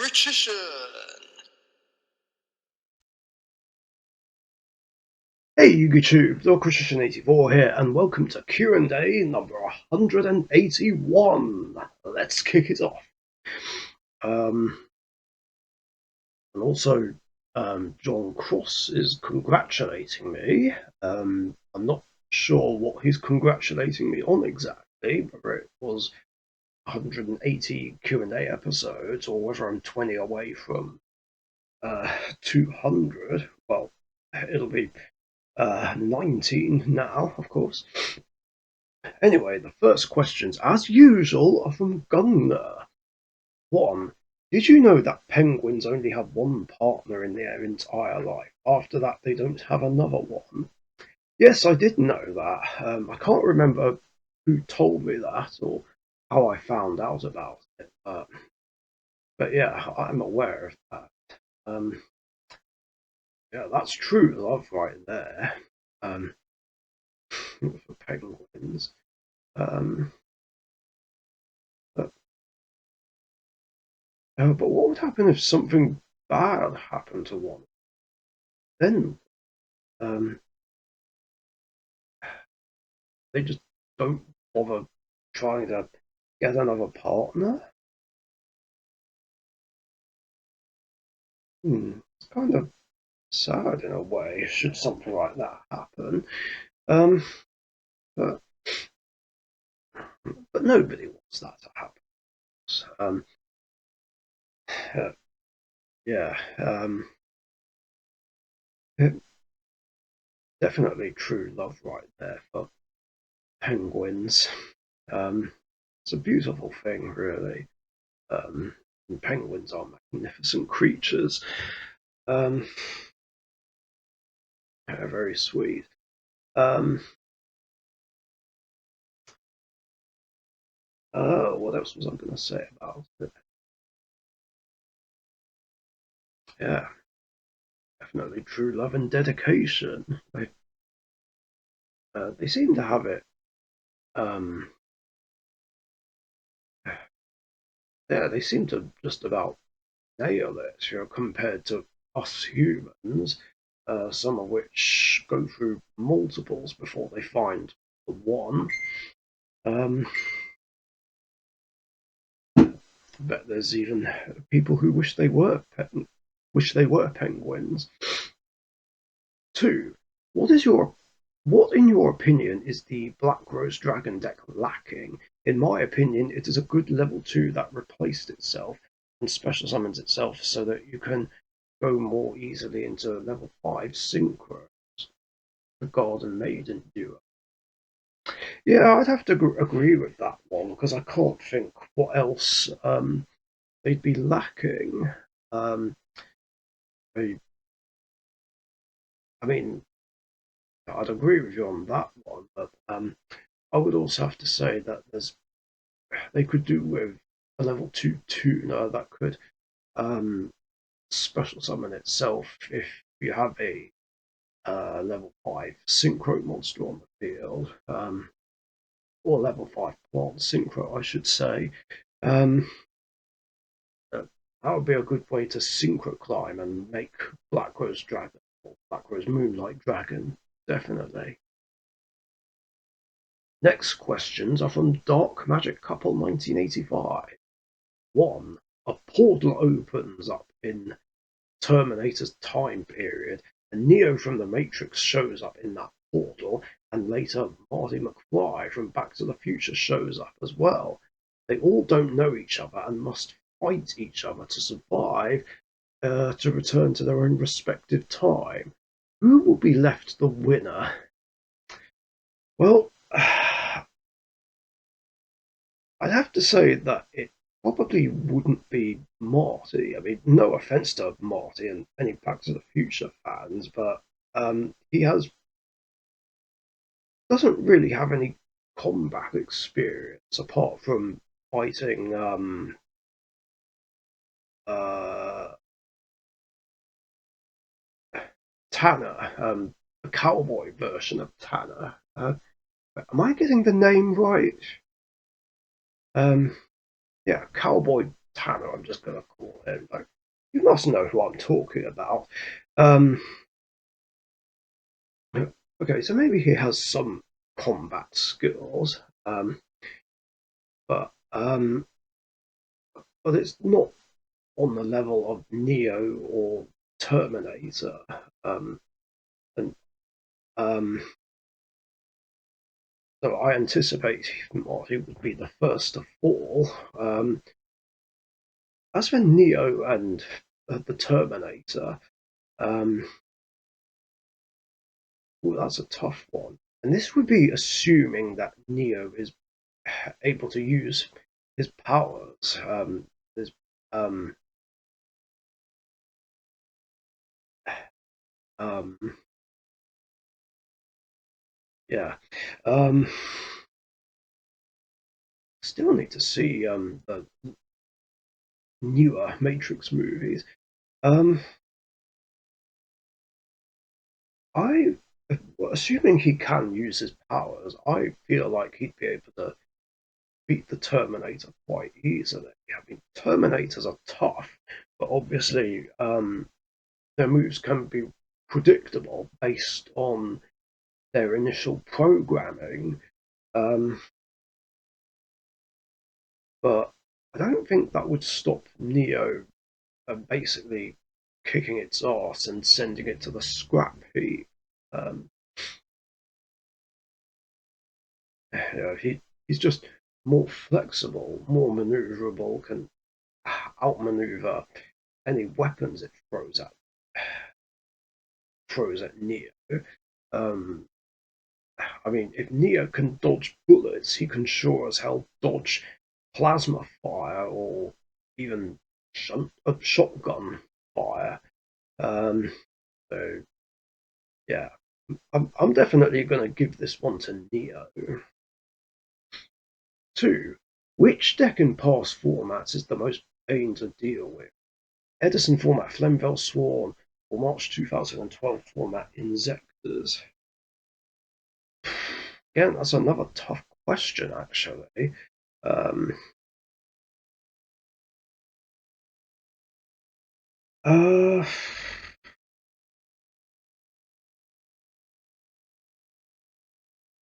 Richician. Hey YouTube, Richician 84 here, and welcome to Q&A number 181. Let's kick it off. And also, John Cross is congratulating me. I'm not sure what he's congratulating me on exactly, whether it was 180 Q&A episodes or whether I'm 20 away from 200. Well, it'll be 19 now, of course. Anyway, the first questions, as usual, are from Gunner. 1. Did you know that penguins only have one partner in their entire life? After that, they don't have another one. Yes, I did know that. I can't remember who told me that or how I found out about it. But yeah, I'm aware of that. Yeah, that's true love right there. For penguins. But what would happen if something bad happened to one? Then they just don't bother trying to get another partner? It's kind of sad in a way, should something like that happen. Um, but, but nobody wants that to happen. Yeah, definitely true love right there for penguins. It's a beautiful thing, really. And penguins are magnificent creatures. They're very sweet. What else was I going to say about it? Yeah, definitely true love and dedication. They seem to have it. Yeah, they seem to just about nail it, compared to us humans, some of which go through multiples before they find the one. Bet there's even people who wish they were penguins. 2. What in your opinion is the Black Rose Dragon deck lacking? In my opinion, it is a good level 2 that replaced itself and special summons itself so that you can go more easily into level 5 synchros, the Garden Maiden duo. Yeah, I'd have to agree with that one because I can't think what else they'd be lacking. I mean, I'd agree with you on that one, but I would also have to say that they could do with a level 2 tuner that could special summon itself if you have a level 5 synchro monster on the field, or level 5 plant synchro, I should say. That would be a good way to synchro climb and make Black Rose Dragon or Black Rose Moonlight Dragon, definitely. Next questions are from Dark Magic Couple 1985. 1. A portal opens up in Terminator's time period, and Neo from the Matrix shows up in that portal, and later Marty McFly from Back to the Future shows up as well. They all don't know each other and must fight each other to survive, to return to their own respective time. Who will be left the winner? Well, I'd have to say that it probably wouldn't be Marty. I mean, no offense to Marty and any Back to the Future fans, but he doesn't really have any combat experience apart from fighting uh, Tanner, the cowboy version of Tanner. Am I getting the name right? Yeah, Cowboy Tanner, I'm just going to call him. Like, you must know who I'm talking about. Um, okay, so maybe he has some combat skills, but but it's not on the level of Neo or Terminator. And um, so I anticipate he would be the first to fall. As for Neo and the Terminator, um, well, that's a tough one. And this would be assuming that Neo is able to use his powers. His, um, um, yeah. Um, Still need to see the newer Matrix movies. Um, I, assuming he can use his powers, I feel like he'd be able to beat the Terminator quite easily. I mean, Terminators are tough, but obviously their moves can be predictable based on their initial programming. Um, but I don't think that would stop Neo basically kicking its ass and sending it to the scrap heap. Um, he's just more flexible, more maneuverable, can outmaneuver any weapons it throws at Neo. Um, I mean, if Neo can dodge bullets, he can sure as hell dodge plasma fire or even a shotgun fire. Um, so yeah, I'm definitely going to give this one to Neo. 2. Which deck in past formats is the most pain to deal with? Edison format Flemville Swarm or March 2012 format Insectors? Again, that's another tough question, actually. Um, uh,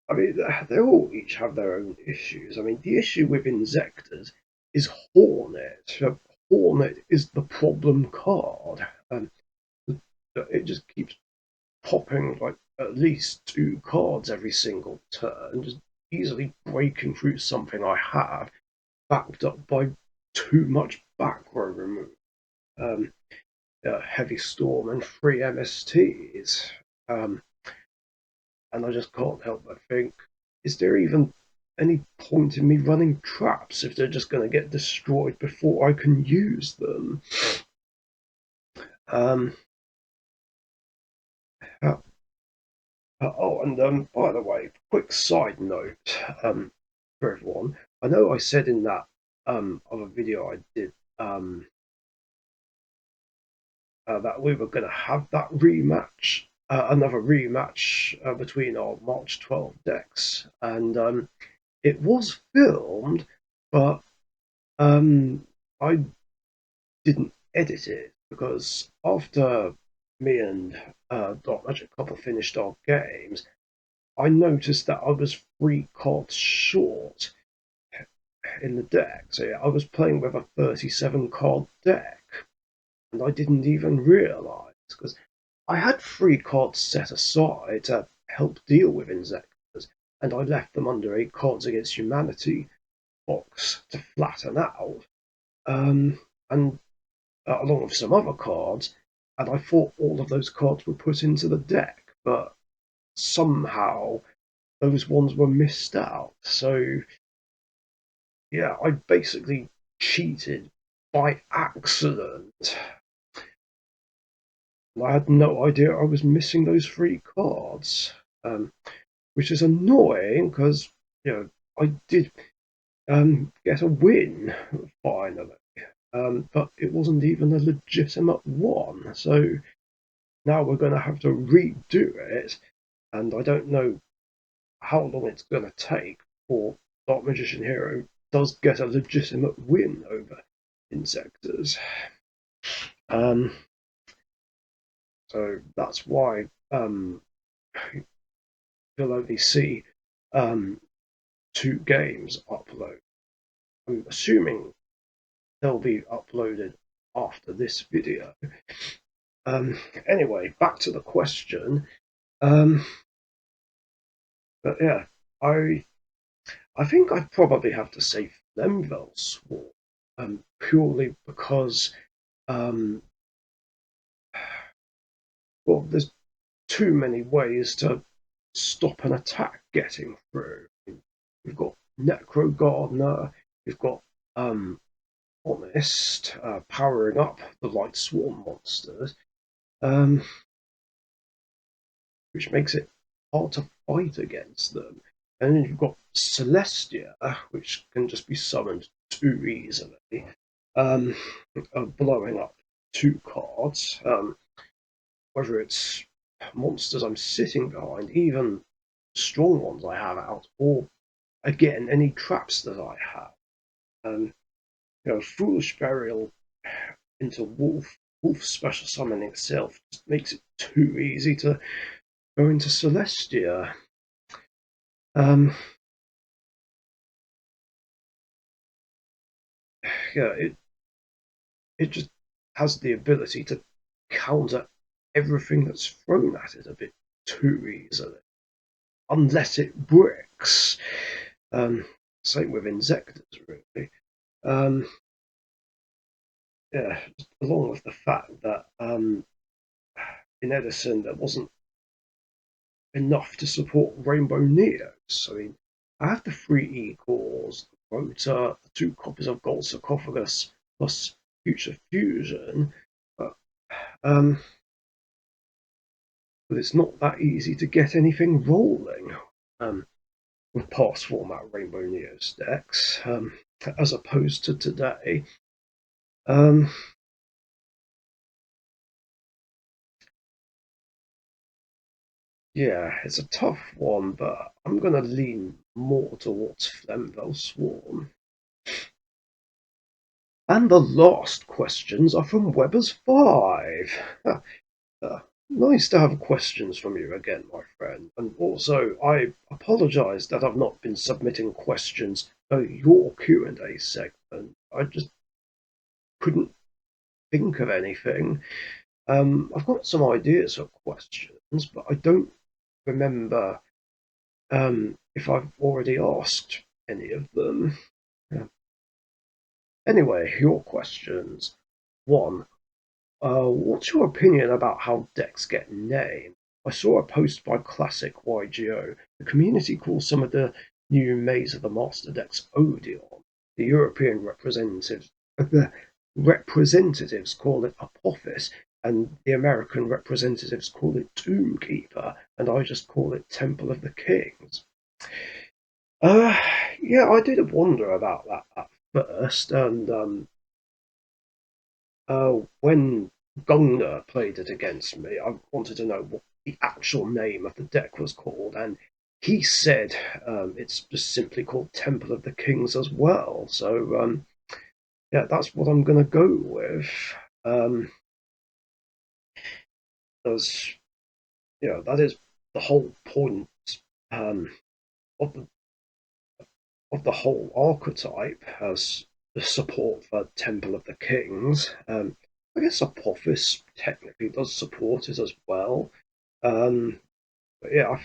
I mean, they all each have their own issues. I mean, the issue with Insectors is Hornet. Hornet is the problem card. It just keeps popping like at least 2 cards every single turn, just easily breaking through something I have, backed up by too much back row remove. Um, Heavy Storm and 3 MSTs. Um, and I just can't help but think, is there even any point in me running traps if they're just going to get destroyed before I can use them? Um, uh, and by the way, quick side note for everyone. I know I said in that other video I did that we were going to have that rematch, another rematch between our March 12 decks, and it was filmed, but I didn't edit it because after me and Dark Magic Couple finished our games, I noticed that I was 3 cards short in the deck. So yeah, I was playing with a 37 card deck, and I didn't even realise because I had 3 cards set aside to help deal with Insectors, and I left them under a Cards Against Humanity box to flatten out, and along with some other cards, and I thought all of those cards were put into the deck, but somehow those ones were missed out. So yeah, I basically cheated by accident. I had no idea I was missing those 3 cards, which is annoying because I did get a win finally, but it wasn't even a legitimate one. So now we're going to have to redo it, and I don't know how long it's going to take before Dark Magician Hero does get a legitimate win over insectors. Um, so that's why you'll only see um, 2 games upload. I'm assuming they'll be uploaded after this video. Um, anyway, back to the question. Um, but yeah, I think I'd probably have to say Flemville Swarm, purely because um, well, there's too many ways to stop an attack getting through. We've got Necro Gardener, we've got Honest powering up the Light Swarm monsters, um, which makes it hard to fight against them. And then you've got Celestia, which can just be summoned too easily, um, blowing up 2 cards. Whether it's monsters I'm sitting behind, even strong ones I have out, or again any traps that I have. Foolish Burial into Wolf special summoning itself just makes it too easy to go into Celestia. Um, yeah, it just has the ability to counter everything that's thrown at it a bit too easily, unless it bricks. Um, Same with Insectors, really. Um, yeah, along with the fact that in Edison there wasn't enough to support Rainbow Neos. I mean, I have the 3 E-cores, the rotor, the 2 copies of Gold Sarcophagus, plus Future Fusion, but, um, but it's not that easy to get anything rolling um, with past format Rainbow Neos decks, as opposed to today. Um, yeah, it's a tough one, but I'm going to lean more towards Flemville Swarm. And the last questions are from Weber's 5. Nice to have questions from you again, my friend. And also, I apologise that I've not been submitting questions for your Q&A segment. I just couldn't think of anything. I've got some ideas for questions, but I don't remember if I've already asked any of them. Anyway, your questions. 1. What's your opinion about how decks get named? I saw a post by Classic YGO. The community calls some of the new Maze of the Master decks Odeon. The European representatives call it Apophis, and the American representatives call it Doomkeeper, and I just call it Temple of the Kings. Uh, yeah, I did wonder about that at first, and when Gunga played it against me, I wanted to know what the actual name of the deck was called, and he said it's just simply called Temple of the Kings as well. So yeah, that's what I'm going to go with. Um, as that is the whole point um, of the whole archetype as the support for Temple of the Kings. I guess Apophis technically does support it as well. But yeah, I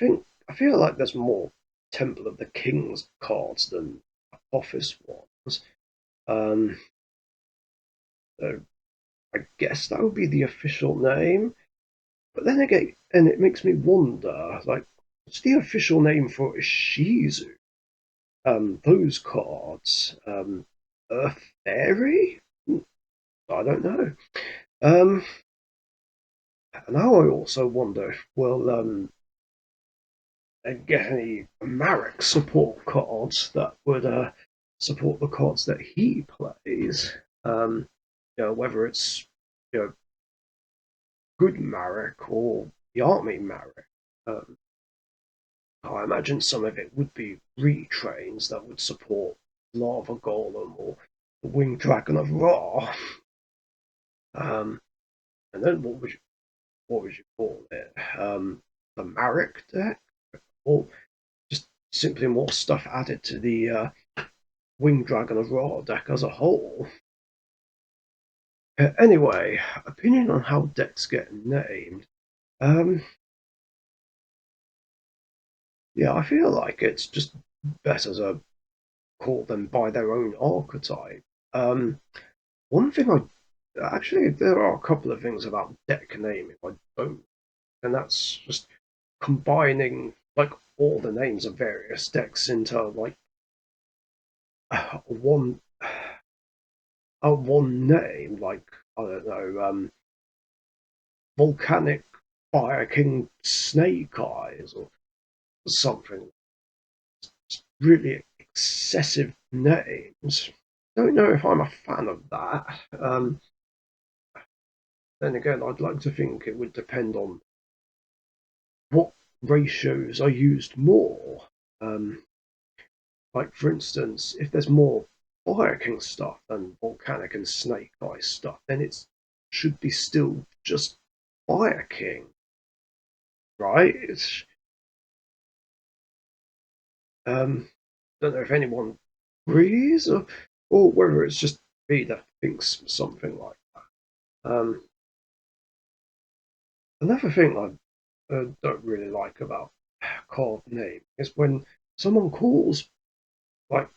feel like there's more Temple of the Kings cards than Apophis ones. Um, so I guess that would be the official name. But then again, and it makes me wonder, like, what's the official name for Ishizu? Those cards, Earth Fairy? I don't know. Um, now I also wonder if we'll get any Marek support cards that would support the cards that he plays. Whether it's you know good Marek or the army Marek. Um, I imagine some of it would be retrains that would support Lava Golem or the Winged Dragon of Ra. Um, and then what would you call it? The Marek deck, or just simply more stuff added to the Winged Dragon of Ra deck as a whole. Anyway, opinion on how decks get named. Um, yeah, I feel like it's just better to call them by their own archetype. One thing there are a couple of things about deck naming I don't, and that's just combining like all the names of various decks into like one one name, like I don't know, volcanic fire king snake eyes or something. Really excessive names. Don't know if I'm a fan of that. Then again, I'd like to think it would depend on what ratios are used more. Um, like, for instance, if there's more Fire King stuff than Volcanic and Snake Eye stuff, then it should be still just Fire King, right? Don't know if anyone agrees or whether it's just me that thinks something like that. Another thing I don't really like about card name is when someone calls like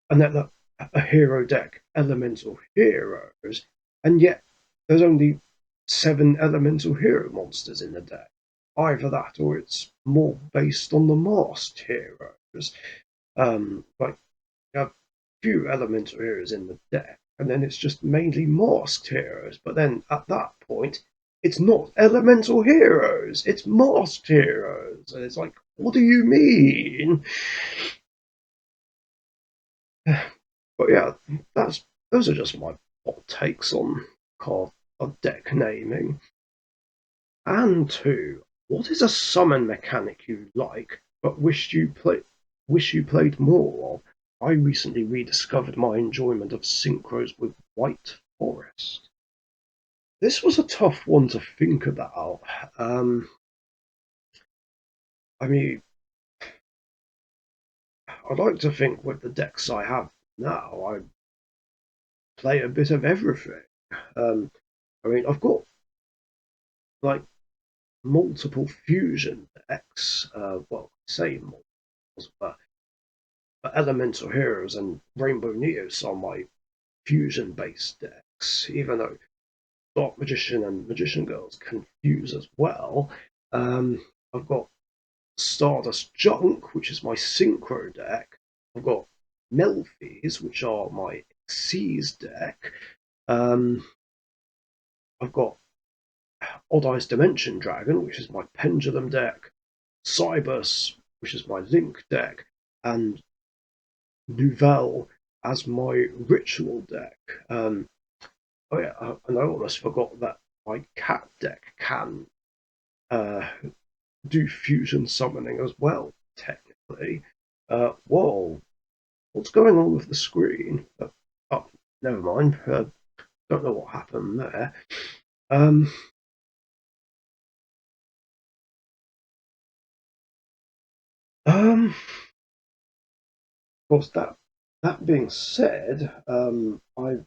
another a hero deck elemental heroes, and yet there's only 7 elemental hero monsters in the deck. Either that, or it's more based on the masked heroes. Like you have few elemental heroes in the deck, and then it's just mainly masked heroes. But then at that point, it's not elemental heroes; it's masked heroes, and it's like, what do you mean? But yeah, that's those are just my hot takes on card on deck naming. And two, what is a summon mechanic you like but wish you played more of? I recently rediscovered my enjoyment of synchros with White Forest. This was a tough one to think about. Um, I mean, I'd like to think with the decks I have now, I play a bit of everything. Um, I mean, I've got like multiple fusion decks. Well, I say multiples, but Elemental Heroes and Rainbow Neos are my fusion based decks, even though Dark Magician and Magician Girls can fuse as well. I've got Stardust Junk, which is my synchro deck. I've got Melfi's, which are my Xyz deck. Um, I've got Odd Eyes Dimension Dragon, which is my Pendulum deck. Cybus, which is my Link deck, and Nouvelle as my Ritual deck. Oh yeah, and I almost forgot that my Cat deck can uh, do fusion summoning as well, technically. Whoa, what's going on with the screen? Oh, never mind. Don't know what happened there. Um, of course, that being said, I've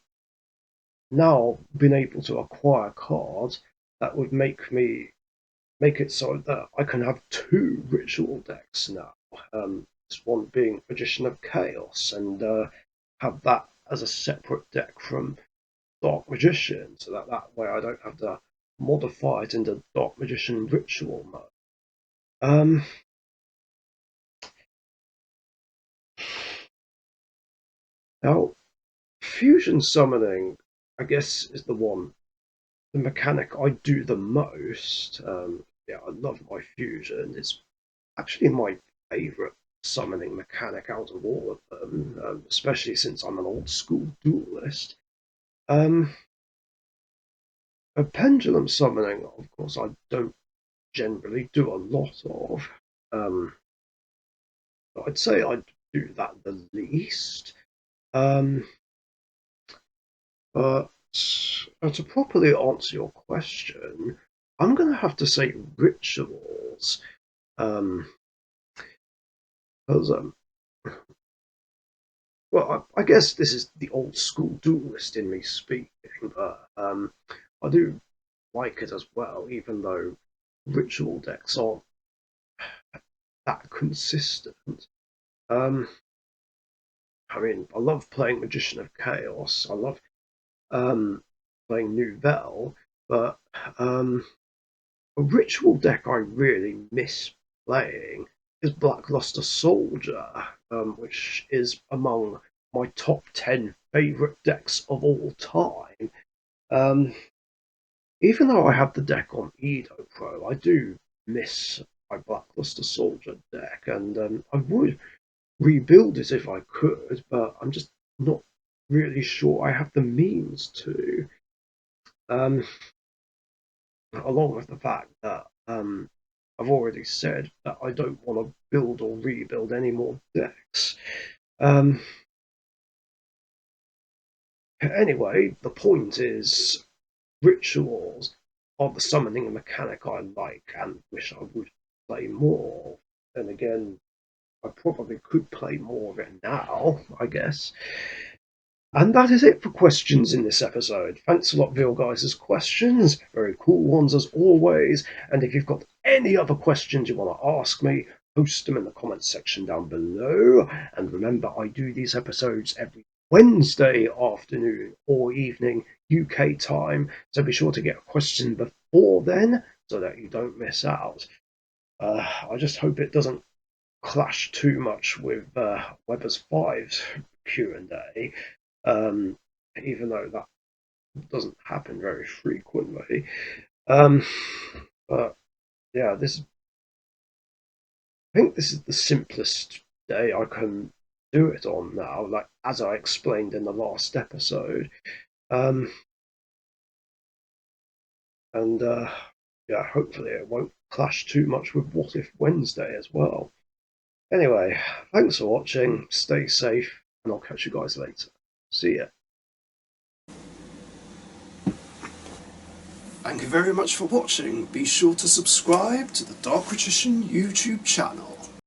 now been able to acquire cards that would make it so that I can have 2 ritual decks now. This one being Magician of Chaos, and have that as a separate deck from Dark Magician, so that way I don't have to modify it into Dark Magician ritual mode. Um, Now, fusion summoning, I guess, is the mechanic I do the most. Yeah, I love my fusion. It's actually my favourite summoning mechanic out of all of them, especially since I'm an old school duelist. Um, a pendulum summoning, of course, I don't generally do a lot of. Um, I'd say I do that the least. Um, But to properly answer your question, I'm going to have to say rituals. Um, 'Cause, well, I guess this is the old school duelist in me speaking, but I do like it as well, even though ritual decks aren't that consistent. Um, I mean, I love playing Magician of Chaos. I love playing Nouvelle, but um, a ritual deck I really miss playing is Blackluster Soldier, which is among my top 10 favourite decks of all time. Um, Even though I have the deck on Edo Pro, I do miss my Blackluster Soldier deck, and I would rebuild it if I could, but I'm just not really sure I have the means to. Um, Along with the fact that I've already said that I don't want to build or rebuild any more decks. Um, anyway, the point is rituals are the summoning mechanic I like and wish I would play more. And again, I probably could play more of it now, I guess. And that is it for questions in this episode. Thanks a lot, Vil Guys' questions. Very cool ones as always. And if you've got any other questions you want to ask me, post them in the comments section down below. And remember, I do these episodes every Wednesday afternoon or evening UK time. So be sure to get a question before then so that you don't miss out. I just hope it doesn't clash too much with Weber's 5's Q&A, um, even though that doesn't happen very frequently. Um, but yeah, I think this is the simplest day I can do it on now, like as I explained in the last episode. Um, and yeah, hopefully it won't clash too much with What If Wednesday as well. Anyway, thanks for watching, stay safe, and I'll catch you guys later. See ya. Thank you very much for watching. Be sure to subscribe to the Richician YouTube channel.